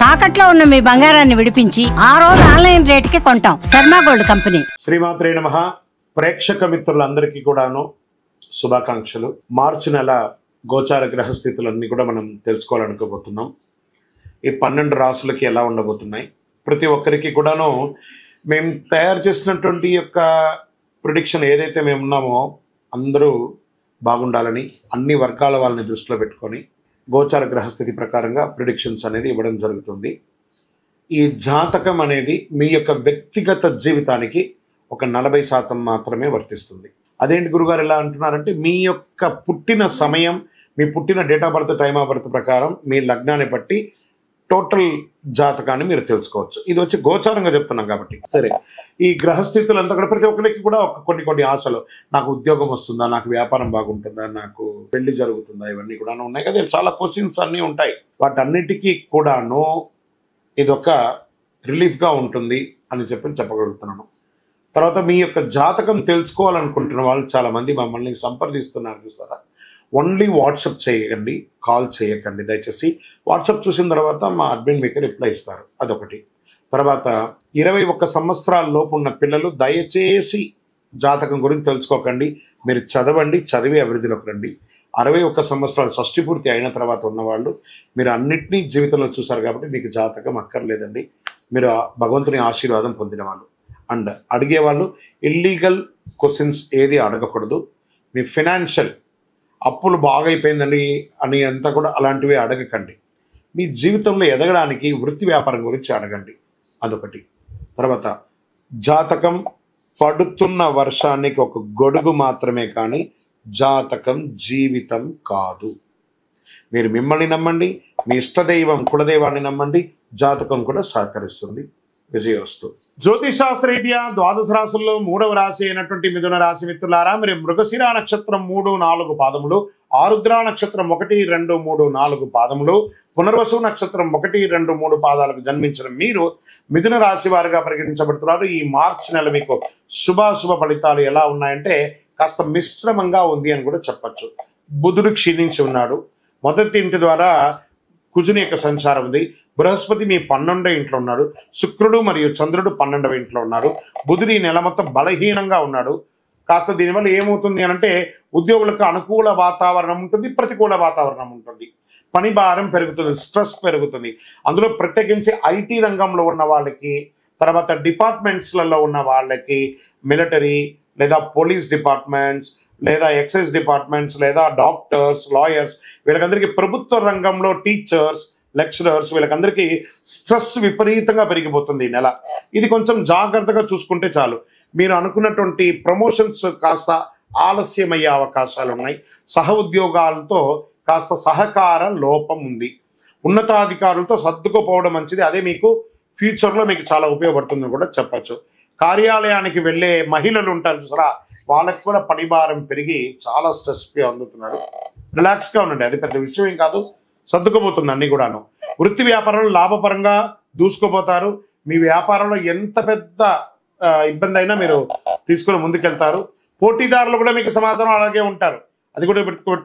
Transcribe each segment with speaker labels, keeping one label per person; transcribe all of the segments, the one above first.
Speaker 1: తాకట్లో ఉన్న మీ బంగారాన్ని విడిపించి ఆ రోజు ఆన్లైన్ రేటుకి కొంటాం. Sharma gold company.
Speaker 2: శ్రీమాత్రే నమః. ప్రేక్షక మిత్రులందరికీ కూడాను శుభాకాంక్షలు. మార్చి నెల గోచార గ్రహస్థితులన్నీ కూడా మనం తెలుసుకోవాలనుకోబోతున్నాం. ఈ 12 రాసులకి ఎలా ఉండబోతున్నాయి, ప్రతి ఒక్కరికి కూడాను మేము తయారు చేసినటువంటి యొక్క ప్రిడిక్షన్ ఏదైతే మేము ఉన్నామో అందరూ బాగుండాలని అన్ని వర్గాల వాళ్ళని దృష్టిలో పెట్టుకొని గోచార గ్రహస్థితి ప్రకారంగా ప్రిడిక్షన్స్ అనేది ఇవ్వడం జరుగుతుంది. ఈ జాతకం అనేది మీ యొక్క వ్యక్తిగత జీవితానికి ఒక 40% మాత్రమే వర్తిస్తుంది. అదేంటి గురుగారు ఎలా అంటున్నారంటే, మీ యొక్క పుట్టిన సమయం, మీ పుట్టిన date of birth, time of birth ప్రకారం మీ లగ్నాన్ని బట్టి టోటల్ జాతకాన్ని మీరు తెలుసుకోవచ్చు. ఇది వచ్చి గోచారంగా చెప్తున్నాం కాబట్టి. సరే, ఈ గ్రహస్థితులంతా కూడా ప్రతి ఒక్కరికి కూడా కొన్ని ఆశలు, నాకు ఉద్యోగం వస్తుందా, నాకు వ్యాపారం బాగుంటుందా, నాకు పెళ్లి జరుగుతుందా, ఇవన్నీ కూడా ఉన్నాయి కదా. చాలా క్వశ్చన్స్ అన్నీ ఉంటాయి. వాటన్నిటికీ కూడాను ఇదొక రిలీఫ్గా ఉంటుంది అని చెప్పగలుగుతున్నాను. తర్వాత మీ యొక్క జాతకం తెలుసుకోవాలనుకుంటున్న వాళ్ళు చాలామంది మమ్మల్ని సంప్రదిస్తున్నారు, చూస్తారా. ఓన్లీ వాట్సాప్ చేయకండి, కాల్ చేయకండి దయచేసి. వాట్సాప్ చూసిన తర్వాత మా అడ్మిన్ మీకు రిప్లై ఇస్తారు, అదొకటి. తర్వాత 21 సంవత్సరాల లోపు ఉన్న పిల్లలు దయచేసి జాతకం గురించి తెలుసుకోకండి. మీరు చదవండి, చదివి అభివృద్ధిలోకి రండి. 61 సంవత్సరాలు షష్టి పూర్తి అయిన తర్వాత ఉన్నవాళ్ళు మీరు అన్నిటినీ జీవితంలో చూసారు కాబట్టి మీకు జాతకం అక్కర్లేదండి. మీరు భగవంతుని ఆశీర్వాదం పొందిన వాళ్ళు. అండ్ అడిగేవాళ్ళు ఇల్లీగల్ క్వశ్చన్స్ ఏది అడగకూడదు. మీ ఫినాన్షియల్ అప్పులు బాగా అయిపోయిందండి అని అంతా కూడా అలాంటివి అడగకండి. మీ జీవితంలో ఎదగడానికి వృత్తి వ్యాపారం గురించి అడగండి, అదొకటి. తర్వాత జాతకం పడుతున్న వర్షానికి ఒక గొడుగు మాత్రమే, కానీ జాతకం జీవితం కాదు. మీరు మిమ్మల్ని నమ్మండి, మీ ఇష్టదైవం కులదైవాన్ని నమ్మండి, జాతకం కూడా సహకరిస్తుంది. విజయోస్తు. జ్యోతిషాస్త్రరీత్యా 12 రాశుల్లో 3వ రాశి అయినటువంటి మిథున రాశి మిత్రులారా, మీరు మృగశిర నక్షత్రం 3, 4 పాదములు, ఆరుద్ర నక్షత్రం 1, 2, 3, 4 పాదములు, పునర్వసు నక్షత్రం 1, 2, 3 పాదాలకు జన్మించిన మీరు మిథున రాశి వారిగా పరిగణించబడుతున్నారు. ఈ మార్చి నెల మీకు శుభాశుభ ఫలితాలు ఎలా ఉన్నాయంటే కాస్త మిశ్రమంగా ఉంది అని కూడా చెప్పచ్చు. బుధుడు క్షీణించి ఉన్నాడు. మొదటి ఇంటి ద్వారా కుజుని యొక్క సంచారం ఉంది. బృహస్పతి మీ 12వ ఇంట్లో ఉన్నాడు. శుక్రుడు మరియు చంద్రుడు 12వ ఇంట్లో ఉన్నారు. బుధుడు ఈ నెల మొత్తం బలహీనంగా ఉన్నాడు. కాస్త దీనివల్ల ఏమవుతుంది అనంటే ఉద్యోగులకు అనుకూల వాతావరణం ఉంటుంది, ప్రతికూల వాతావరణం ఉంటుంది. పని భారం పెరుగుతుంది, స్ట్రెస్ పెరుగుతుంది. అందులో ప్రత్యేకించి ఐటీ రంగంలో ఉన్న వాళ్ళకి, తర్వాత డిపార్ట్మెంట్స్లలో ఉన్న వాళ్ళకి, మిలిటరీ లేదా పోలీస్ డిపార్ట్మెంట్స్ లేదా ఎక్సైజ్ డిపార్ట్మెంట్స్ లేదా డాక్టర్స్, లాయర్స్, వీళ్ళకందరికీ ప్రభుత్వ రంగంలో టీచర్స్, లెక్చరర్స్, వీళ్ళకందరికీ స్ట్రెస్ విపరీతంగా పెరిగిపోతుంది ఈ నెల. ఇది కొంచెం జాగ్రత్తగా చూసుకుంటే చాలు. మీరు అనుకున్నటువంటి ప్రమోషన్స్ కాస్త ఆలస్యమయ్యే అవకాశాలు ఉన్నాయి. సహ ఉద్యోగాలతో కాస్త సహకార లోపం ఉంది. ఉన్నతాధికారులతో సర్దుకుపోవడం మంచిది. అదే మీకు ఫ్యూచర్లో మీకు చాలా ఉపయోగపడుతుందని కూడా చెప్పచ్చు. కార్యాలయానికి వెళ్ళే మహిళలు ఉంటారు చూసారా, వాళ్ళకి కూడా పని భారం పెరిగి చాలా స్ట్రెస్ అందుతున్నారు. రిలాక్స్గా ఉండండి, అది పెద్ద విషయం ఏం కాదు, సర్దుకుపోతుంది అన్ని కూడాను. వృత్తి వ్యాపారంలో లాభపరంగా దూసుకుపోతారు. మీ వ్యాపారంలో ఎంత పెద్ద ఇబ్బంది అయినా మీరు తీసుకుని ముందుకెళ్తారు. పోటీదారులు కూడా మీకు సమాధానం అలాగే ఉంటారు, అది కూడా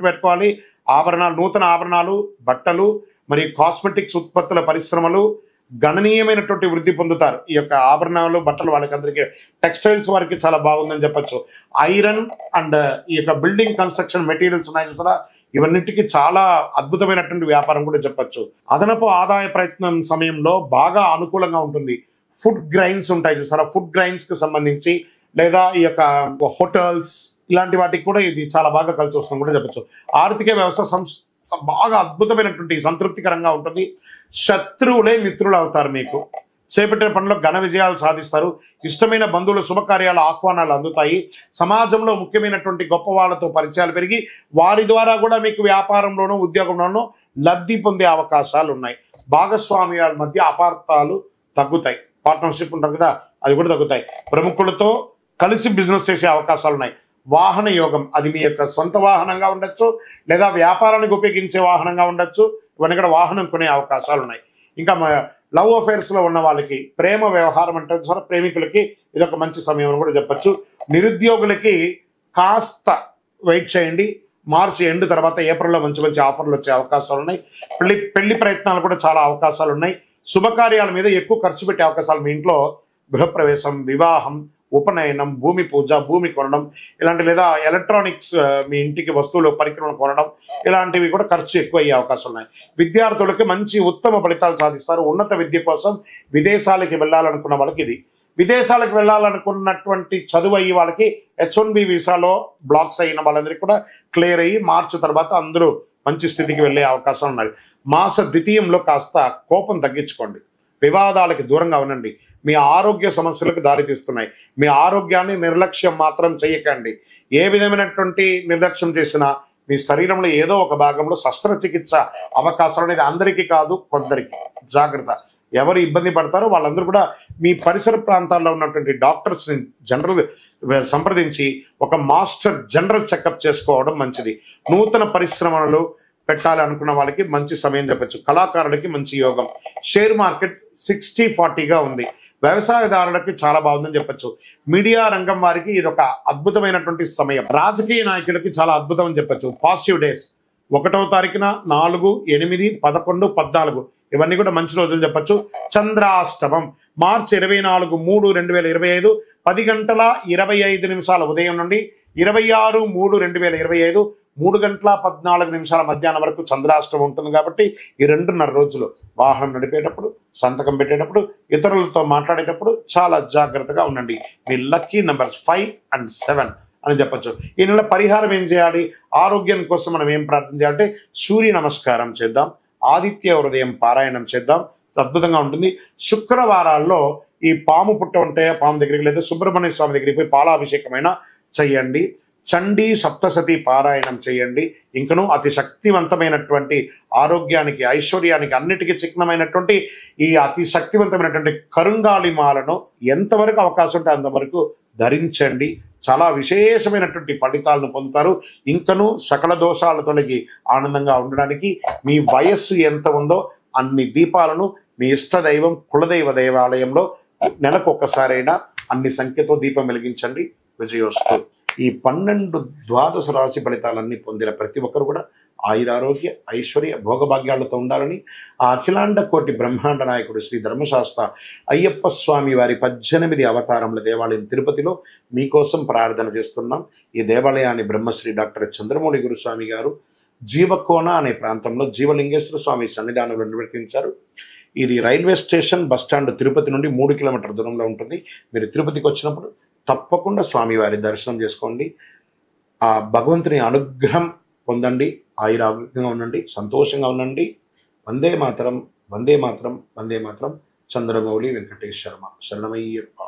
Speaker 2: పెట్టుకోవాలి. ఆభరణాలు, నూతన ఆభరణాలు, బట్టలు మరియు కాస్మెటిక్స్ ఉత్పత్తుల పరిశ్రమలు గణనీయమైనటువంటి వృద్ధి పొందుతారు. ఈ యొక్క ఆభరణాలు, బట్టలు వాళ్ళకందరికీ, టెక్స్టైల్స్ వారికి చాలా బాగుందని చెప్పచ్చు. ఐరన్ అండ్ ఈ యొక్క బిల్డింగ్ కన్స్ట్రక్షన్ మెటీరియల్స్ ఉన్నాయి చూసారా, ఇవన్నిటికీ చాలా అద్భుతమైనటువంటి వ్యాపారం కూడా చెప్పచ్చు. అదనపు ఆదాయ ప్రయత్నం సమయంలో బాగా అనుకూలంగా ఉంటుంది. ఫుడ్ గ్రైన్స్ ఉంటాయి చూసారా, ఫుడ్ గ్రైన్స్ కి సంబంధించి లేదా ఈ యొక్క హోటల్స్ ఇలాంటి వాటికి కూడా ఇది చాలా బాగా కలిసి వస్తుంది కూడా చెప్పచ్చు. ఆర్థిక వ్యవస్థ బాగా అద్భుతమైనటువంటి సంతృప్తికరంగా ఉంటుంది. శత్రువులే మిత్రులు అవుతారు. మీకు చేపట్టిన పనుల్లో ఘన విజయాలు సాధిస్తారు. ఇష్టమైన బంధువుల శుభకార్యాల ఆహ్వానాలు అందుతాయి. సమాజంలో ముఖ్యమైనటువంటి గొప్ప వాళ్ళతో పరిచయాలు పెరిగి వారి ద్వారా కూడా మీకు వ్యాపారంలోనూ ఉద్యోగంలోనూ లబ్ధి పొందే అవకాశాలు ఉన్నాయి. భాగస్వామ్యాల మధ్య అపార్థాలు తగ్గుతాయి. పార్ట్నర్షిప్ ఉంటారు కదా, అది కూడా తగ్గుతాయి. ప్రముఖులతో కలిసి బిజినెస్ చేసే అవకాశాలు ఉన్నాయి. వాహన యోగం, అది మీ యొక్క సొంత వాహనంగా ఉండొచ్చు లేదా వ్యాపారానికి ఉపయోగించే వాహనంగా ఉండొచ్చు. ఇవన్నీ కూడా వాహనం కొనే అవకాశాలు ఉన్నాయి. ఇంకా లవ్ అఫైర్స్లో ఉన్న వాళ్ళకి, ప్రేమ వ్యవహారం అంటే సార్ ప్రేమికులకి ఇదొక మంచి సమయం అని కూడా చెప్పచ్చు. నిరుద్యోగులకి కాస్త వెయిట్ చేయండి, మార్చి ఎండ్ తర్వాత ఏప్రిల్లో మంచి మంచి ఆఫర్లు వచ్చే అవకాశాలు ఉన్నాయి. పెళ్లి ప్రయత్నాలు కూడా చాలా అవకాశాలు ఉన్నాయి. శుభకార్యాల మీద ఎక్కువ ఖర్చు పెట్టే అవకాశాలు, మీ ఇంట్లో గృహప్రవేశం, వివాహం, ఉపనయనం, భూమి పూజ, భూమి కొనడం ఇలాంటి, లేదా ఎలక్ట్రానిక్స్ మీ ఇంటికి వస్తువులు పరికరాలు కొనడం ఇలాంటివి కూడా ఖర్చు ఎక్కువ అయ్యే అవకాశాలు ఉన్నాయి. విద్యార్థులకి మంచి ఉత్తమ ఫలితాలు సాధిస్తారు. ఉన్నత విద్య కోసం విదేశాలకి వెళ్ళాలనుకున్న వాళ్ళకి ఇది. విదేశాలకు వెళ్ళాలనుకున్నటువంటి చదువు అయ్యి వాళ్ళకి H1B వీసాలో బ్లాక్స్ అయిన వాళ్ళందరికీ కూడా క్లియర్ అయ్యి మార్చి తర్వాత అందరూ మంచి స్థితికి వెళ్ళే అవకాశం ఉన్నాయి. మాస ద్వితీయంలో కాస్త కోపం తగ్గించుకోండి, వివాదాలకి దూరంగా ఉండండి. మీ ఆరోగ్య సమస్యలకు దారితీస్తున్నాయి. మీ ఆరోగ్యాన్ని నిర్లక్ష్యం మాత్రం చేయకండి. ఏ విధమైనటువంటి నిర్లక్ష్యం చేసినా మీ శరీరంలో ఏదో ఒక భాగంలో శస్త్రచికిత్స అవకాశాలు అనేది అందరికీ కాదు, కొందరికి. జాగ్రత్త. ఎవరు ఇబ్బంది పడతారో వాళ్ళందరూ కూడా మీ పరిసర ప్రాంతాల్లో ఉన్నటువంటి డాక్టర్స్ని జనరల్ సంప్రదించి ఒక మాస్టర్ జనరల్ చెకప్ చేసుకోవడం మంచిది. నూతన పరిశ్రమలు పెట్టాలి అనుకున్న వాళ్ళకి మంచి సమయం చెప్పచ్చు. కళాకారులకి మంచి యోగం. షేర్ మార్కెట్ 60-40గా ఉంది. వ్యవసాయదారులకి చాలా బాగుందని చెప్పచ్చు. మీడియా రంగం వారికి ఇది ఒక అద్భుతమైనటువంటి సమయం. రాజకీయ నాయకులకి చాలా అద్భుతం అని చెప్పచ్చు. పాజిటివ్ డేస్ 1వ తారీఖున 4, 8, 11, 14 ఇవన్నీ కూడా మంచి రోజులు చెప్పచ్చు. చంద్రాష్టమం మార్చి 24, 3, 2025 10:25 ఉదయం నుండి 26, 3, 2025 3:14 మధ్యాహ్నం వరకు చంద్రాష్టమం ఉంటుంది. కాబట్టి ఈ 2.5 రోజులు వాహనం నడిపేటప్పుడు, సంతకం పెట్టేటప్పుడు, ఇతరులతో మాట్లాడేటప్పుడు చాలా జాగ్రత్తగా ఉండండి. మీ లక్కీ నెంబర్స్ 5 and 7 అని చెప్పచ్చు. ఈ నెల పరిహారం ఏం చేయాలి, ఆరోగ్యం కోసం మనం ఏం ప్రార్థన చేయాలంటే సూర్య నమస్కారం చేద్దాం, ఆదిత్య హృదయం పారాయణం చేద్దాం, అద్భుతంగా ఉంటుంది. శుక్రవారాల్లో ఈ పాము పుట్ట ఉంటే పాము దగ్గరికి, లేదా సుబ్రహ్మణ్య స్వామి దగ్గరికి పోయి పాలాభిషేకమైన చెయ్యండి. చండీ సప్తసతి పారాయణం చేయండి. ఇంకనూ అతి శక్తివంతమైనటువంటి ఆరోగ్యానికి, ఐశ్వర్యానికి, అన్నిటికీ చిహ్నమైనటువంటి ఈ అతి శక్తివంతమైనటువంటి కరుంగాళి మాలను ఎంతవరకు అవకాశం ఉంటే అంతవరకు ధరించండి. చాలా విశేషమైనటువంటి ఫలితాలను పొందుతారు. ఇంకనూ సకల దోషాల తొలగి ఆనందంగా ఉండడానికి మీ వయస్సు ఎంత ఉందో అన్ని దీపాలను మీ ఇష్టదైవం కులదైవ దేవాలయంలో నెలకు ఒక్కసారైనా అన్ని సంఖ్యతో దీపం వెలిగించండి. విజయోస్తు. ఈ 12 ద్వాదశ రాశి ఫలితాలన్నీ పొందిన ప్రతి ఒక్కరు కూడా ఆయురారోగ్య, ఐశ్వర్య, భోగభాగ్యాలతో ఉండాలని ఆ అఖిలాండ కోటి బ్రహ్మాండ నాయకుడు శ్రీ ధర్మశాస్త్ర అయ్యప్ప స్వామి వారి 18 అవతారముల దేవాలయం తిరుపతిలో మీకోసం ప్రార్థన చేస్తున్నాం. ఈ దేవాలయాన్ని బ్రహ్మశ్రీ డాక్టర్ చంద్రమౌళి గురుస్వామి గారు జీవకోన అనే ప్రాంతంలో జీవలింగేశ్వర స్వామి సన్నిధానంలో నిర్వర్తించారు. ఇది రైల్వే స్టేషన్, బస్టాండ్ తిరుపతి నుండి 3 కిలోమీటర్ల దూరంలో ఉంటుంది. మీరు తిరుపతికి వచ్చినప్పుడు తప్పకుండా స్వామివారి దర్శనం చేసుకోండి. ఆ భగవంతుని అనుగ్రహం పొందండి. ఆయురారోగ్యంగా ఉండండి, సంతోషంగా ఉండండి. వందే మాతరం, వందే మాతరం, వందే మాతరం. చంద్రమౌళి వెంకటేష్ శర్మ. శరణమయ్యప్ప.